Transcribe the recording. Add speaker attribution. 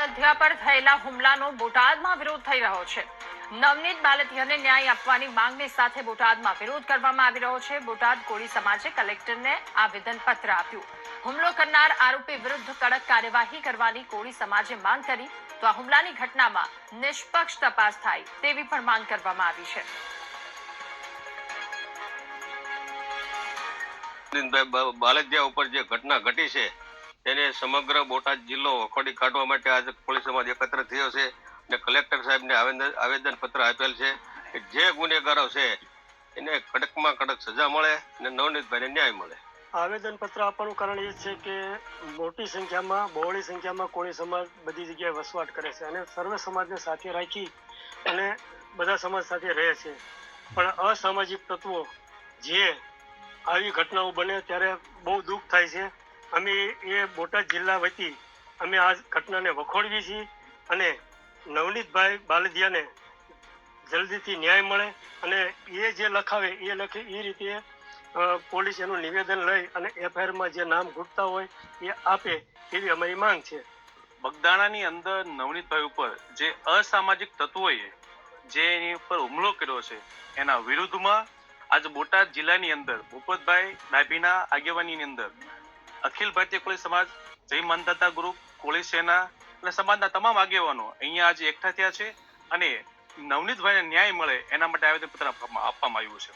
Speaker 1: બાલદિયા પર થયેલા હુમલાનો બોટાદમાં વિરોધ થઈ રહ્યો છે। નવનીત બાલદિયાને ન્યાય આપવાની માંગની સાથે બોટાદમાં વિરોધ કરવામાં આવી રહ્યો છે। બોટાદ કોળી સમાજે કલેક્ટરને આવેદનપત્ર આપ્યું। હુમલો કરનાર આરોપી વિરુદ્ધ કડક કાર્યવાહી કરવાની કોળી સમાજે માંગ કરી તો આ હુમલાની ઘટનામાં નિષ્પક્ષ તપાસ થાય તેવી પણ માંગ કરવામાં આવી છે।
Speaker 2: બાલદિયા ઉપર જે ઘટના ઘટી છે તેને સમગ્ર બોટાદ જિલ્લો વખોડી કાઢવા માટે આજે પોલીસ સમાજ એકત્ર થયો છે અને કલેક્ટર સાહેબને આવેદન પત્ર આપેલ છે કે જે ગુનેગારો છે એને કડકમાં કડક સજા મળે અને નવનીતભાઈને ન્યાય મળે।
Speaker 3: આવેદન પત્ર આપવાનું કારણ એ છે કે મોટી સંખ્યામાં બહોળી સંખ્યામાં કોળી સમાજ બધી જગ્યાએ વસવાટ કરે છે અને સર્વ સમાજને સાથે રાખી અને બધા સમાજ સાથે રહે છે, પણ અસામાજિક તત્વો જે આવી ઘટનાઓ બને ત્યારે બહુ દુઃખ થાય છે। અમે એ બોટાદ જિલ્લા વતી અમે આ ઘટનાને વખોડવી છીએ અને નવનીતભાઈ બાલદિયાને જલ્દીથી ન્યાય મળે અને એ જે લખાવે એ લખે એ રીતે પોલીસ એનું નિવેદન લઈ અને એફઆઈઆરમાં જે નામ ઘૂંટતા હોય એ આપે એવી અમારી માંગ છે।
Speaker 4: બગદાણાની અંદર નવનીતભાઈ ઉપર જે અસામાજિક તત્વોએ જે એની ઉપર હુમલો કર્યો છે એના વિરુદ્ધમાં આજે બોટાદ જિલ્લાની અંદર ભૂપતભાઈ ડાભીના આગેવાનીની અંદર અખિલ ભારતીય કોળી સમાજ, જય માનધાતા ગ્રુપ, કોળી સેના અને સમાજના તમામ આગેવાનો અહીંયા આજે એકઠા થયા છે અને નવનીતભાઈને ન્યાય મળે એના માટે આવેદનપત્ર આપવામાં આવ્યું છે।